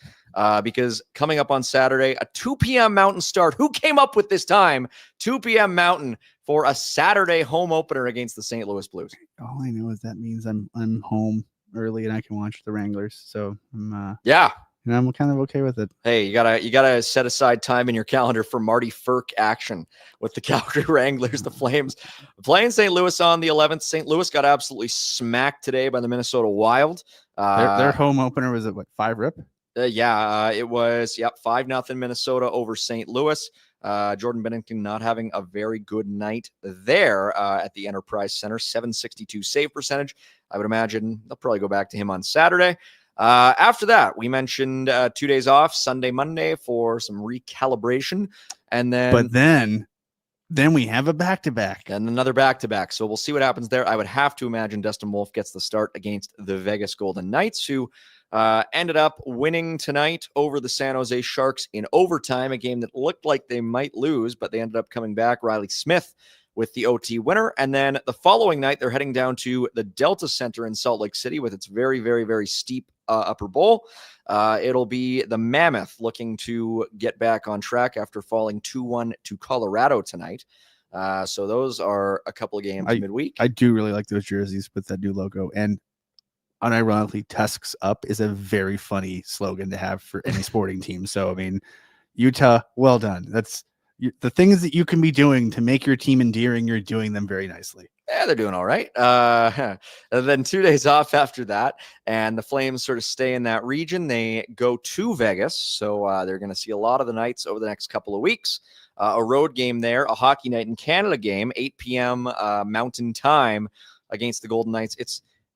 because coming up on Saturday, a 2 p.m. Mountain start. Who came up with this time? 2 p.m. Mountain for a Saturday home opener against the St. Louis Blues. All I know is that means I'm home early and I can watch the Wranglers. So I'm I'm kind of okay with it. Hey, you gotta set aside time in your calendar for Marty Ferk action with the Calgary Wranglers. The Flames playing St. Louis on the 11th. St. Louis got absolutely smacked today by the Minnesota Wild. Their home opener was at 5 rip? It was 5-0 Minnesota over St. Louis. Jordan Bennington not having a very good night there at the Enterprise Center. 762 save percentage. I would imagine they'll probably go back to him on Saturday. After that, we mentioned 2 days off, Sunday, Monday for some recalibration. And then we have a back-to-back. And another back-to-back. So we'll see what happens there. I would have to imagine Dustin Wolf gets the start against the Vegas Golden Knights, who ended up winning tonight over the San Jose Sharks in overtime, a game that looked like they might lose, but they ended up coming back. Riley Smith with the OT winner. And then the following night, they're heading down to the Delta Center in Salt Lake City with its very, very, very steep upper bowl. It'll be the Mammoth looking to get back on track after falling 2-1 to Colorado tonight. So those are a couple of games midweek. I do really like those jerseys with that new logo. And unironically, Tusks Up is a very funny slogan to have for any sporting team. So, I mean, Utah, well done. That's the things that you can be doing to make your team endearing. You're doing them very nicely. Yeah, they're doing all right. And then 2 days off after that, and the Flames sort of stay in that region. They go to Vegas, so they're going to see a lot of the Knights over the next couple of weeks. A road game there, a Hockey Night in Canada game, 8 p.m. Mountain Time against the Golden Knights.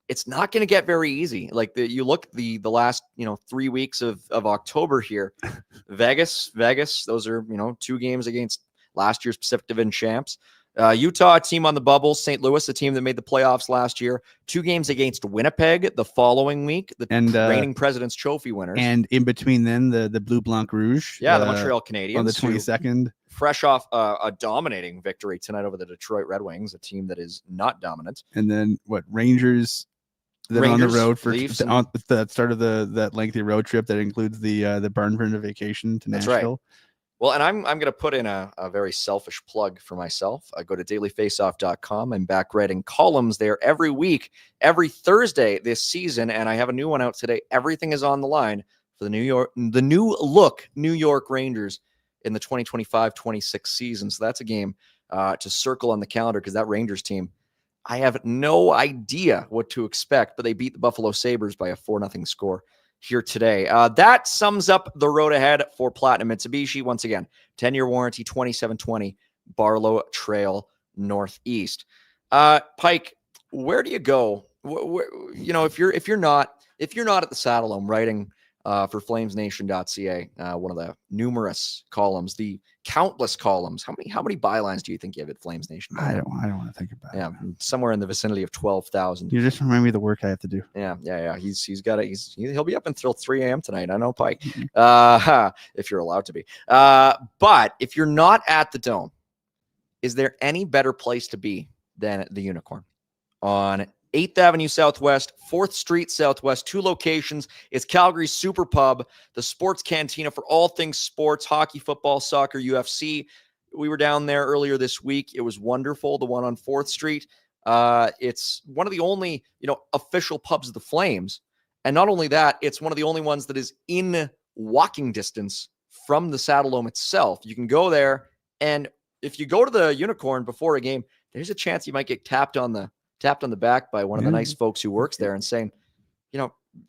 It's not going to get very easy. Like you look the last 3 weeks of October here, Vegas. Those are 2 games against last year's Pacific Division champs. Utah, a team on the bubble. St. Louis, a team that made the playoffs last year. 2 games against Winnipeg the following week, the reigning President's Trophy winners. And in between then, the Bleu Blanc Rouge. Yeah, the Montreal Canadiens. On the 22nd. Fresh off a dominating victory tonight over the Detroit Red Wings, a team that is not dominant. And then Rangers on the road for on the start of that lengthy road trip that includes the barn burner vacation to Nashville. That's right. Well, and I'm going to put in a very selfish plug for myself. I go to dailyfaceoff.com. I'm back writing columns there every week, every Thursday this season, and I have a new one out today. Everything is on the line for the new look New York Rangers in the 2025-26 season. So that's a game to circle on the calendar because that Rangers team, I have no idea what to expect, but they beat the Buffalo Sabres by a 4-0 score here today. That sums up the road ahead for Platinum Mitsubishi. Once again, 10-year warranty, 2720 Barlow Trail Northeast. Pike, where do you go? If you're not at the Saddle Dome writing for FlamesNation.ca, one of the numerous columns, the countless columns. How many bylines do you think you have at Flames Nation? I don't want to think about it. Yeah, somewhere in the vicinity of 12,000. You just remind me of the work I have to do. Yeah. He'll be up until 3 a.m. tonight. I know, Pike. If you're allowed to be. But if you're not at the Dome, is there any better place to be than the Unicorn on 8th Avenue Southwest, 4th Street Southwest, 2 locations. It's Calgary's Super Pub, the sports cantina for all things sports, hockey, football, soccer, UFC. We were down there earlier this week. It was wonderful, the one on 4th Street. It's one of the only, official pubs of the Flames. And not only that, it's one of the only ones that is in walking distance from the Saddle Dome itself. You can go there, and if you go to the Unicorn before a game, there's a chance you might get tapped on the back by one of the nice folks who works there and saying,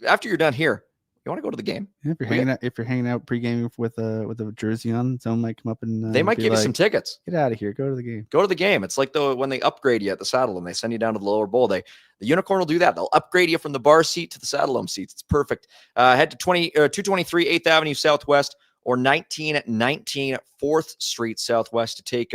after you're done here, you want to go to the game? Yeah, if you're hanging out pre-gaming with a jersey on, someone might come up and they might give you some tickets. Get out of here. Go to the game. Go to the game. It's like when they upgrade you at the Saddle Dome, they send you down to the lower bowl. The Unicorn will do that. They'll upgrade you from the bar seat to the Saddle Dome seats. It's perfect. Head to 223 8th Avenue Southwest or 1919 4th Street Southwest to take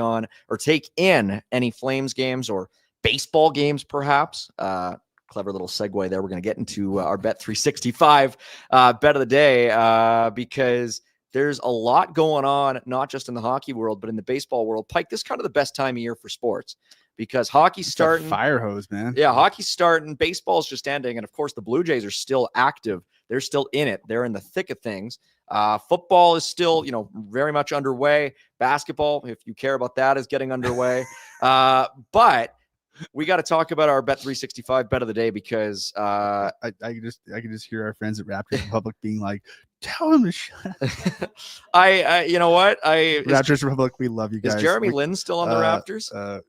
in any Flames games or baseball games, perhaps. Clever little segue there. We're going to get into our Bet365 bet of the day because there's a lot going on, not just in the hockey world, but in the baseball world. Pike, this is kind of the best time of year for sports because hockey's starting. Fire hose, man. Yeah, hockey's starting. Baseball's just ending. And, of course, the Blue Jays are still active. They're still in it. They're in the thick of things. Football is still, very much underway. Basketball, if you care about that, is getting underway. But we got to talk about our Bet365 bet of the day because I can just hear our friends at Raptors Republic being like, tell him to shut up. You know what? Raptors Republic, we love you guys. Is Jeremy Lin still on the Raptors?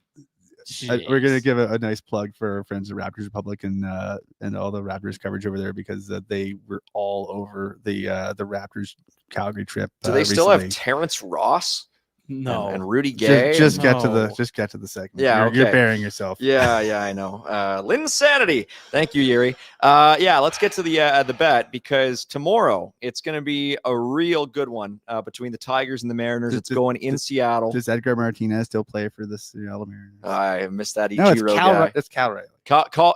We're going to give a nice plug for our friends at Raptors Republic and all the Raptors coverage over there because they were all over the Raptors Calgary trip. Do they still have Terrence Ross? No. And Rudy Gay. Just get to the segment. Yeah, you're burying yourself. Yeah, I know. Linsanity. Thank you, Yuri. Let's get to the bet because tomorrow it's going to be a real good one between the Tigers and the Mariners. It's going in Seattle. Does Edgar Martinez still play for the Seattle Mariners? I missed that Ichiro guy. It's Cal Riley.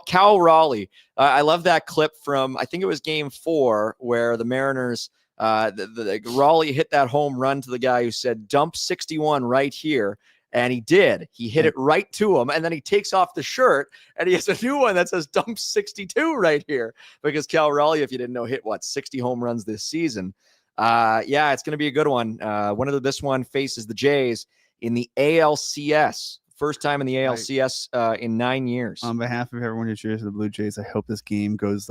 Cal Raleigh. I love that clip from, I think it was game 4 where the Mariners the Raleigh hit that home run to the guy who said dump 61 right here, and he did. He hit it right to him, and then he takes off the shirt and he has a new one that says dump 62 right here because Cal Raleigh, if you didn't know, hit 60 home runs this season. It's going to be a good one. This one faces the Jays in the ALCS. First time in the ALCS in 9 years. On behalf of everyone who cheers for the Blue Jays, I hope this game goes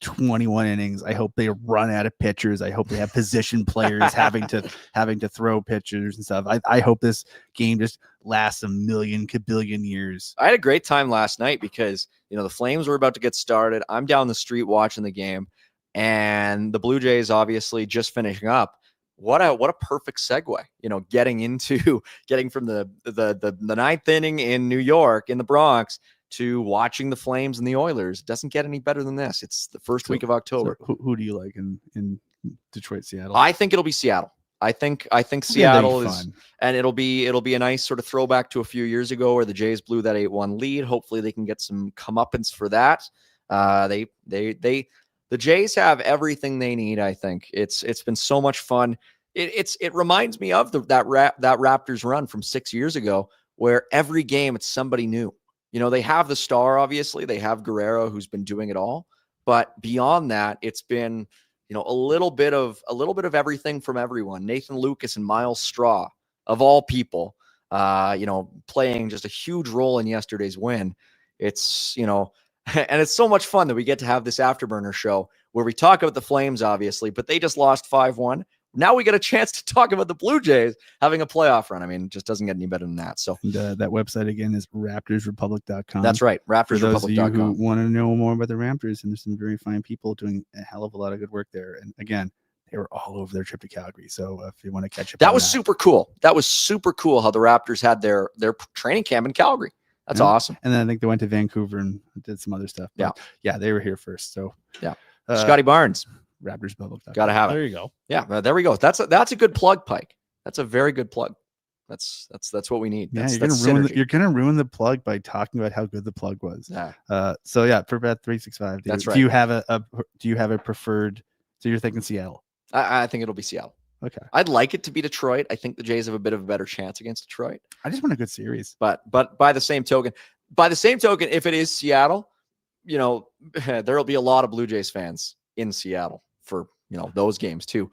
21 innings. I hope they run out of pitchers. I hope they have position players having to throw pitchers and stuff. I hope this game just lasts a million kabillion years. I had a great time last night because the Flames were about to get started. I'm down the street watching the game, and the Blue Jays obviously just finishing up. What a perfect segue, getting from the ninth inning in New York in the Bronx to watching the Flames and the Oilers. Doesn't get any better than this. It's the first week of October. So who do you like in Detroit, Seattle? I think it'll be Seattle. I think Seattle is fun. And it'll be a nice sort of throwback to a few years ago where the Jays blew that 8-1 lead. Hopefully they can get some comeuppance for that. The Jays have everything they need. I think it's been so much fun. It reminds me of that Raptors run from 6 years ago where every game it's somebody new. They have the star, obviously. They have Guerrero, who's been doing it all. But beyond that, it's been, a little bit of everything from everyone. Nathan Lucas and Miles Straw, of all people, playing just a huge role in yesterday's win. It's, and it's so much fun that we get to have this Afterburner show where we talk about the Flames, obviously, but they just lost 5-1. Now we get a chance to talk about the Blue Jays having a playoff run. I mean, it just doesn't get any better than that. So And, that website again is raptorsrepublic.com. that's right. For those of you who RaptorsRepublic.com. want to know more about the Raptors, and there's some very fine people doing a hell of a lot of good work there. And again, they were all over their trip to Calgary. So if you want to catch up, That on was super cool. That was super cool how the Raptors had their training camp in Calgary. That's Yeah. awesome. And then I think they went to Vancouver and did some other stuff. Yeah. Yeah, they were here first. So Yeah. Scotty Barnes, raptorsrepublic.com. got to have it. There you go. Yeah, there we go. That's a good plug, Pike. That's a very good plug. That's what we need. Yeah, That's, you're gonna ruin the plug by talking about how good the plug was. Yeah. So yeah, for Bet365, That's right. Do you have a preferred? So you're thinking Seattle? I think it'll be Seattle. Okay. I'd like it to be Detroit. I think the Jays have a bit of a better chance against Detroit. I just want a good series. But by the same token, if it is Seattle, there'll be a lot of Blue Jays fans in Seattle for those games too.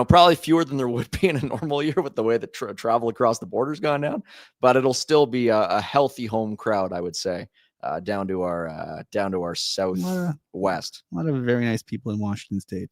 Probably fewer than there would be in a normal year with the way that travel across the border's gone down. But it'll still be a healthy home crowd, I would say, down to our southwest. A lot of very nice people in Washington State.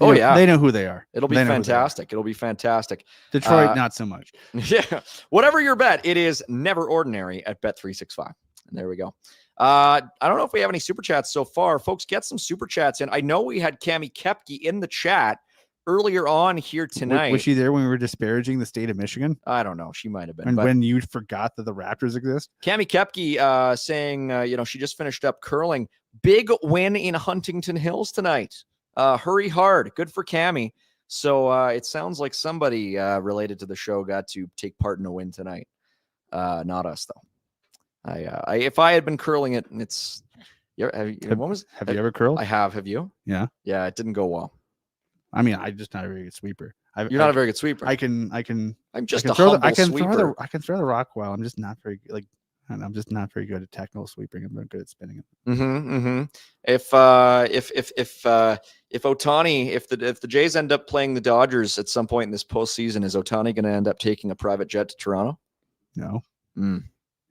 Yeah, they know who they are. It'll be fantastic. It'll be fantastic. Detroit, not so much. Yeah. Whatever your bet, it is never ordinary at Bet365. And there we go. I don't know if we have any super chats so far. Folks, get some super chats in. I know we had Cami Kepke in the chat earlier on here tonight. Was she there when we were disparaging the state of Michigan? I don't know. She might have been. And when you forgot that the Raptors exist? Cami Kepke saying, she just finished up curling. Big win in Huntington Hills tonight. Hurry hard. Good for Cami. So it sounds like somebody related to the show got to take part in a win tonight. Not us, though. If I had been curling it, it's have you ever curled? I have. Have you? Yeah. Yeah, it didn't go well. I mean, I'm just not a very good sweeper. You're not a very good sweeper. I'm just a humble sweeper. I can throw the rock well. I'm just not very I'm just not very good at technical sweeping. I'm not good at spinning it. If Ohtani, if the Jays end up playing the Dodgers at some point in this postseason, is Ohtani going to end up taking a private jet to Toronto? No. He'll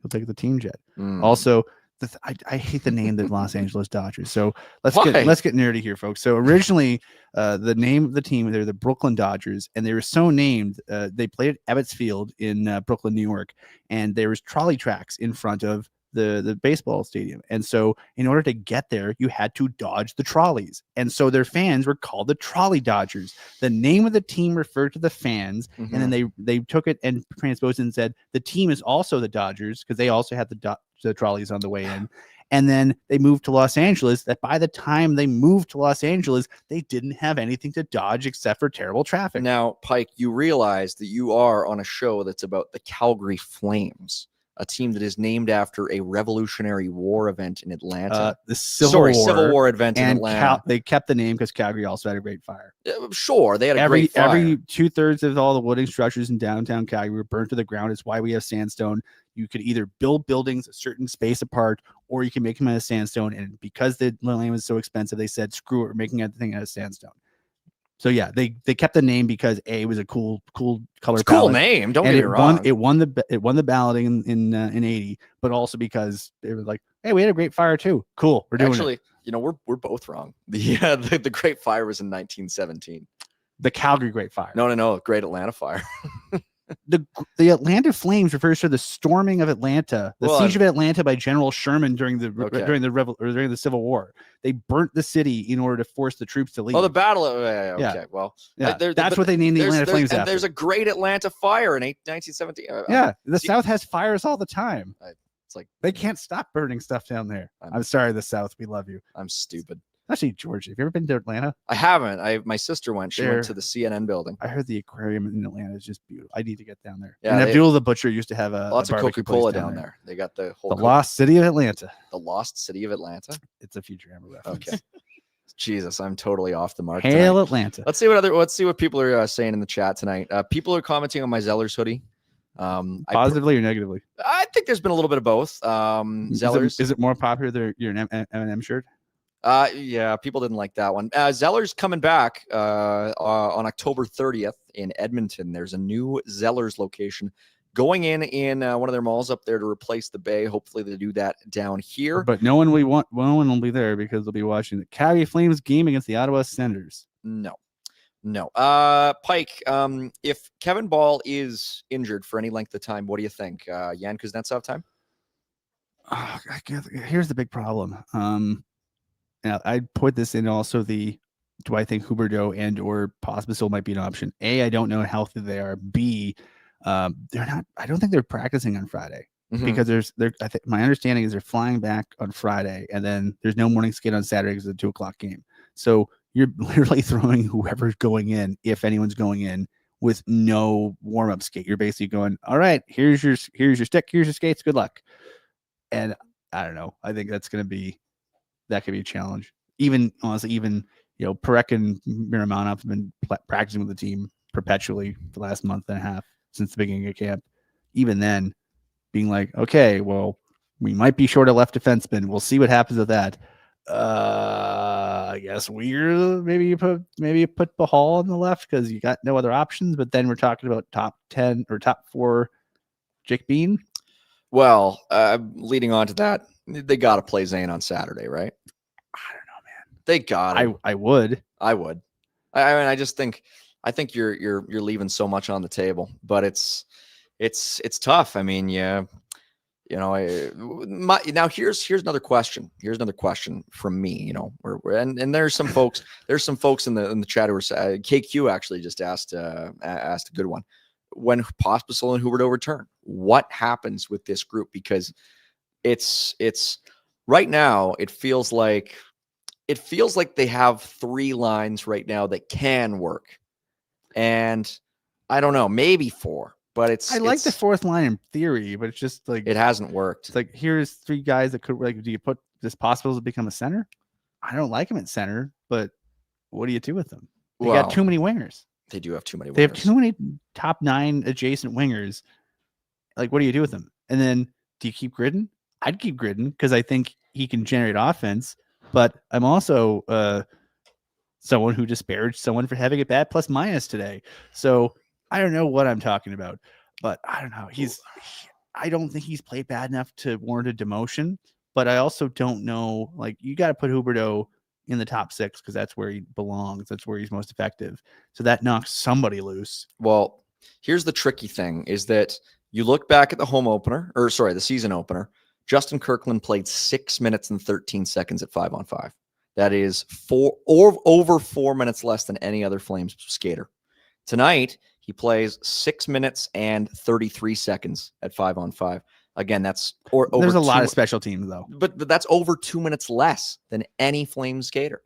take the team jet. Mm. Also, I hate the name the Los Angeles Dodgers. So let's Why? get nerdy here, folks. So originally, the name of the team, they're the Brooklyn Dodgers, and they were so named. They played at Ebbets Field in Brooklyn, New York, and there was trolley tracks in front of the baseball stadium. And so in order to get there, you had to dodge the trolleys. And so their fans were called the Trolley Dodgers. The name of the team referred to the fans, and then they took it and transposed and said the team is also the Dodgers because they also had the trolleys on the way in. And then they moved to Los Angeles. That by the time they moved to Los Angeles, they didn't have anything to dodge except for terrible traffic. Now, Pike, you realize that you are on a show that's about the Calgary Flames, a team that is named after a Revolutionary War event in Atlanta. The Civil War event in Atlanta. They kept the name because Calgary also had a great fire. Sure, they had a great fire. Every 2/3 of all the wooden structures in downtown Calgary were burnt to the ground. It's why we have sandstone. You could either build buildings a certain space apart, or you can make them out of sandstone. And because the land was so expensive, they said, screw it, we're making everything out of sandstone. So yeah, they kept the name because it was a cool color palette. Cool name. Don't get me wrong. It won the balloting in 80, but also because they were like, hey, we had a great fire too. Cool, we're doing it. We're both wrong. The Great Fire was in 1917. The Calgary Great Fire. No, Great Atlanta Fire. The Atlanta Flames refers to the storming of Atlanta, siege of Atlanta by General Sherman during the Civil War. They burnt the city in order to force the troops to leave. Oh, the battle. Okay, well, that's what they named the Atlanta Flames after. There's a Great Atlanta Fire in 1917. The South has fires all the time. It's like they can't stop burning stuff down there. I'm sorry, the South. We love you. I'm stupid. Actually, Georgia, have you ever been to Atlanta? I haven't. My sister went. She went to the CNN building. I heard the aquarium in Atlanta is just beautiful. I need to get down there. Yeah, and Abdul the Butcher used to have lots of Coca-Cola down there. They got the whole Lost City of Atlanta. The Lost City of Atlanta. It's a Futurama reference. Okay. Jesus, I'm totally off the mark. Hail tonight. Atlanta. Let's see what people are saying in the chat tonight. People are commenting on my Zellers hoodie. Positively or negatively? I think there's been a little bit of both. Zellers. Is it more popular than your M&M shirt? Yeah, people didn't like that one. Zellers coming back on October 30th in Edmonton. There's a new Zellers location going in one of their malls up there to replace the Bay. Hopefully they do that down here. But no one will be there because they'll be watching the Calgary Flames game against the Ottawa Senators. No. No. Pike, if Kevin Bahl is injured for any length of time, what do you think? Jan Kuznetsov time? Here's the big problem. Now I'd put this in also do I think Huberdeau and or Pospisil might be an option? A, I don't know how healthy they are. B, they're not. I don't think they're practicing on Friday because I think my understanding is they're flying back on Friday, and then there's no morning skate on Saturday because it's a 2:00 game. So you're literally throwing whoever's going in, if anyone's going in, with no warm up skate. You're basically going, all right, here's your stick, here's your skates, good luck. And I don't know. I think that could be a challenge. Even honestly, Parekh and Miramonov have been practicing with the team perpetually for the last month and a half since the beginning of camp. Even then, being like, okay, well, we might be short of left defenseman. We'll see what happens with that. I guess maybe you put Bahl on the left because you got no other options. But then we're talking about top 10 or top 4 Jake Bean. Well, leading on to that, they got to play Zane on Saturday, right? I don't know, man. They got it. I would. I would. I mean, I think you're leaving so much on the table, but it's tough. I mean, now here's another question. Here's another question from me. And there's some folks. There's some folks in the chat who are KQ actually just asked a good one. When Pospisil and Huberdeau return, what happens with this group? Because it's right now it feels like they have 3 lines right now that can work, and I don't know, maybe 4, but I like the 4th line in theory, but it's just like it hasn't worked. It's like, here's 3 guys that could, like, do you put this Pospisil to become a center? I don't like him at center, but what do you do with them? They got too many wingers. They do have too many wingers. They have too many top 9 adjacent wingers. Like, what do you do with them? And then do you keep Gridin? I'd keep Gridin because I think he can generate offense, but I'm also someone who disparaged someone for having a bad plus minus today. So I don't know what I'm talking about, but I don't know. I don't think he's played bad enough to warrant a demotion, but I also don't know. Like, you got to put Huberdeau in the top 6 because that's where he belongs. That's where he's most effective. So that knocks somebody loose. Well, here's the tricky thing is that you look back at the season opener. Justin Kirkland played 6 minutes and 13 seconds at 5-on-5. That is over 4 minutes less than any other Flames skater. Tonight, he plays 6 minutes and 33 seconds at 5-on-5. Again, that's there's a lot of special teams though, but that's over 2 minutes less than any Flames skater,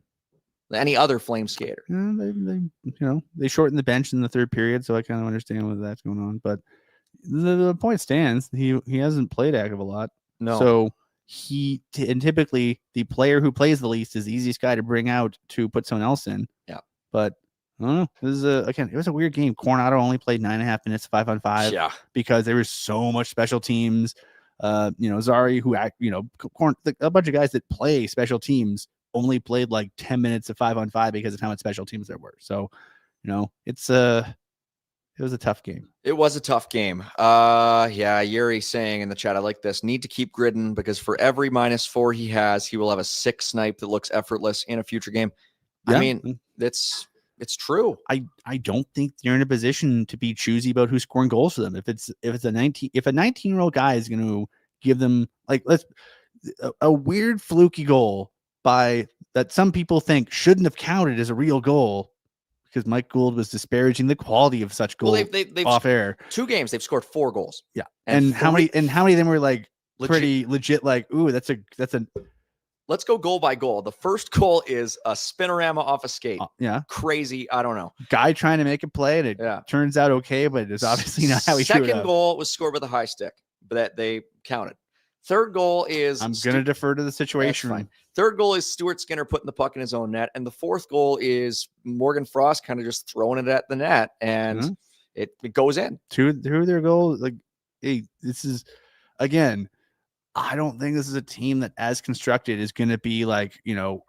any other Flames skater. They shortened the bench in the 3rd period, so I kind of understand what that's going on. But the point stands. He hasn't played a lot. No. So typically the player who plays the least is the easiest guy to bring out to put someone else in. Yeah. But I don't know. It was a weird game. Coronado only played 9.5 minutes 5-on-5. Yeah. Because there was so much special teams. Zari, who a bunch of guys that play special teams only played like 10 minutes of 5-on-5 because of how much special teams there were. So, it was a tough game. It was a tough game. Yuri saying in the chat, I like this. Need to keep Gridin because for every -4 he has, he will have a 6 snipe that looks effortless in a future game. Yeah. I mean, it's true. I don't think they're in a position to be choosy about who's scoring goals for them. If a 19-year-old guy is going to give them a weird fluky goal that some people think shouldn't have counted as a real goal because Mike Gould was disparaging the quality of such goals they've off air. 2 games they've scored 4 goals. Yeah, and how many of them were like pretty legit? Like, ooh, that's a. Let's go goal by goal. The first goal is a spinorama off a skate. Yeah. Crazy. I don't know. Guy trying to make a play, and it turns out okay, but it's obviously not how he should have. Second goal was scored with a high stick, but that they counted. Third goal is... I'm going to defer to the situation. Fine. Third goal is Stuart Skinner putting the puck in his own net, and the fourth goal is Morgan Frost kind of just throwing it at the net, and it goes in. Two their goals. Like, hey, this is, again... I don't think this is a team that, as constructed, is going to be like,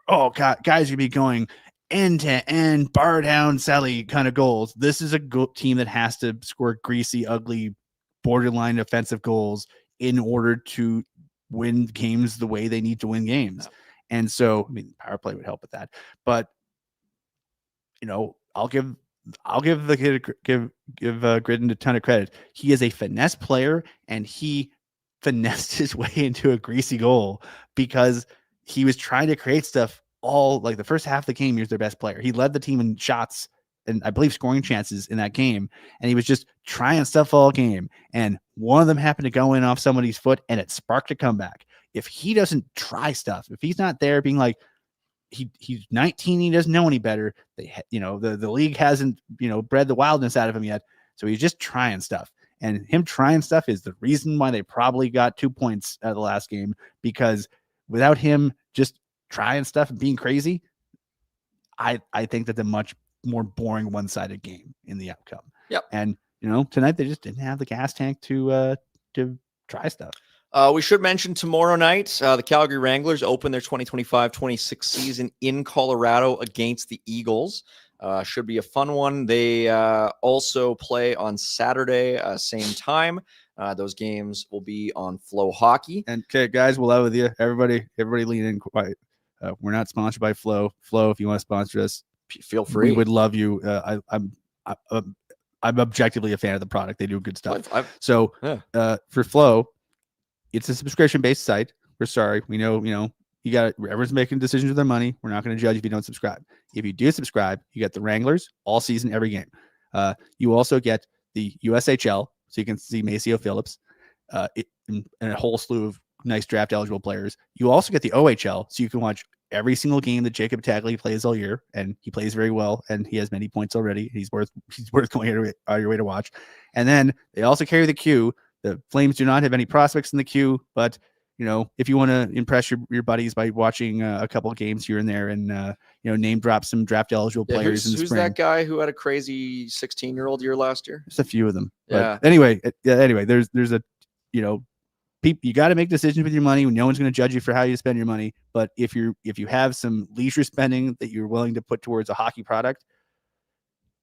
oh, God, guys are going to be going end to end, bar down, Sally kind of goals. This is a team that has to score greasy, ugly, borderline offensive goals in order to win games the way they need to win games. And so, I mean, power play would help with that. But, I'll give the kid give Gridin a ton of credit. He is a finesse player, and he finessed his way into a greasy goal because he was trying to create stuff all like the first half of the game. He was their best player. He led the team in shots and I believe scoring chances in that game. And he was just trying stuff all game. And one of them happened to go in off somebody's foot and it sparked a comeback. If he doesn't try stuff, if he's not there being like, he's 19, he doesn't know any better. The league hasn't, bred the wildness out of him yet. So he's just trying stuff. And him trying stuff is the reason why they probably got 2 points out of the last game, because without him just trying stuff and being crazy, I think that's a much more boring one-sided game in the outcome. Yep. And, tonight they just didn't have the gas tank to try stuff. We should mention tomorrow night, the Calgary Wranglers open their 2025-26 season in Colorado against the Eagles. Should be a fun one. They also play on Saturday, same time. Those games will be on Flow Hockey. And okay, guys, we'll out with you. Everybody lean in quiet. We're not sponsored by Flow. Flow, if you want to sponsor us, feel free. We would love you. I'm objectively a fan of the product. They do good stuff. For Flow, it's a subscription-based site. We're sorry. We know, everyone's making decisions with their money. We're not going to judge if you don't subscribe. If you do subscribe, you get the Wranglers all season, every game. You also get the USHL, so you can see Maceo Phillips, and a whole slew of nice draft-eligible players. You also get the OHL, so you can watch every single game that Jacob Tagley plays all year, and he plays very well, and he has many points already. He's worth going out of your way to watch. And then they also carry the Q. The Flames do not have any prospects in the queue, but if you want to impress your buddies by watching a couple of games here and there, and name drop some draft eligible players in the spring. Who's that guy who had a crazy 16-year-old year last year? There's a few of them. Yeah. But anyway, there's a you got to make decisions with your money. No one's going to judge you for how you spend your money. But if you have some leisure spending that you're willing to put towards a hockey product,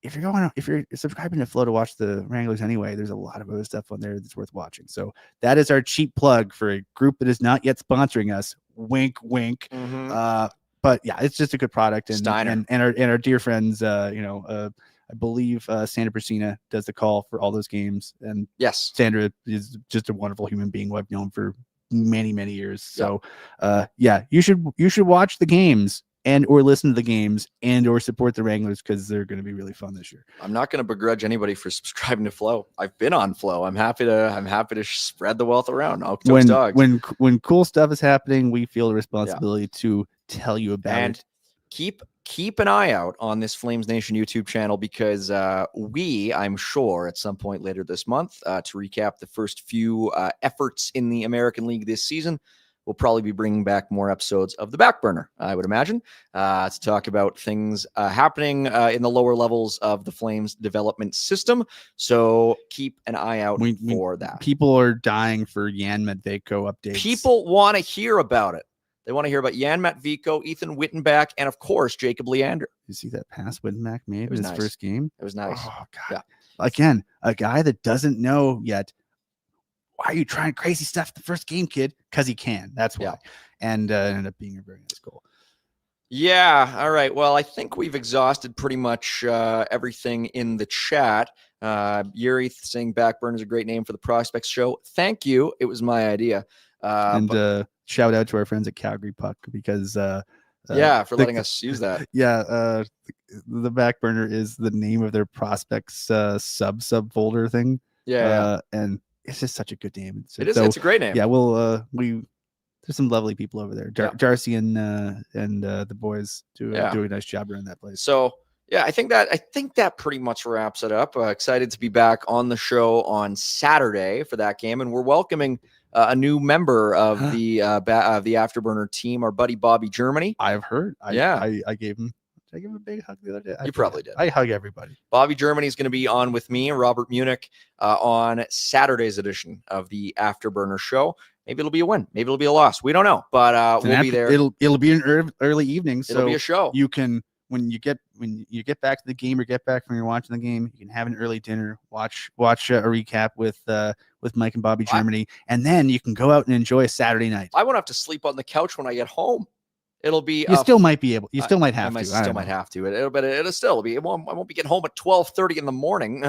if you're subscribing to Flow to watch the Wranglers anyway, there's a lot of other stuff on there that's worth watching. So that is our cheap plug for a group that is not yet sponsoring us. Wink, wink. Mm-hmm. But yeah, it's just a good product. And Steiner. and our dear friends, I believe Sandra Persina does the call for all those games. And yes, Sandra is just a wonderful human being who I've known for many, many years. So you should watch the games and or listen to the games and or support the Wranglers, because they're going to be really fun this year. I'm not going to begrudge anybody for subscribing to Flow. I've been on Flow. I'm happy to spread the wealth around. When cool stuff is happening, we feel the responsibility to tell you about it. Keep an eye out on this Flames Nation YouTube channel, because I'm sure at some point later this month, to recap the first few efforts in the American League this season, we'll probably be bringing back more episodes of the Back Burner, I would imagine, to talk about things happening in the lower levels of the Flames development system. So keep an eye out for that. People are dying for Jan Medvedko updates. People want to hear about it. They want to hear about Jan Matvico, Ethan Wittenbach, and of course, Jacob Leander. You see that pass Wittenbach made in his first game? It was nice. Oh, God. Yeah. Again, a guy that doesn't know yet, why are you trying crazy stuff the first game, kid? Because he can. That's why. Yeah. And ended up being a very nice goal. Yeah. All right. Well, I think we've exhausted pretty much everything in the chat. Yuri saying Backburner is a great name for the Prospects show. Thank you. It was my idea. Shout out to our friends at Calgary Puck, because for letting us use that. Yeah. The Backburner is the name of their Prospects sub folder thing. And it's just such a good name. It's a great name. Yeah, there's some lovely people over there. Darcy and the boys do a nice job around that place. So I think that pretty much wraps it up. Excited to be back on the show on Saturday for that game, and we're welcoming a new member of the Afterburner team, our buddy Bobby Germany. I've heard. I gave him. Did I give him a big hug the other day? You probably did. I hug everybody. Bobby Germany is going to be on with me and Robert Munich on Saturday's edition of the Afterburner show. Maybe it'll be a win. Maybe it'll be a loss. We don't know, but we'll be there. It'll be an early evening. So it'll be a show. You can, when you get back to the game or get back from you're watching the game, you can have an early dinner, watch a recap with Mike and Bobby Germany, and then you can go out and enjoy a Saturday night. I won't have to sleep on the couch when I get home. It'll be You still might be able. You still might I have to. I still don't might know. have to. It'll still be. I won't be getting home at 12:30 in the morning.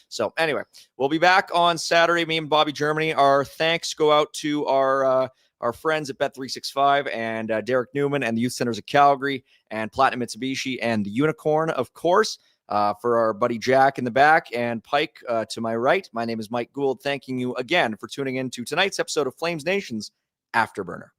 So anyway, we'll be back on Saturday. Me and Bobby Germany. Our thanks go out to our friends at Bet365 and Derek Newman and the Youth Centers of Calgary and Platinum Mitsubishi and the Unicorn, of course. For our buddy Jack in the back and Pike to my right. My name is Mike Gould. Thanking you again for tuning in to tonight's episode of Flames Nation's Afterburner.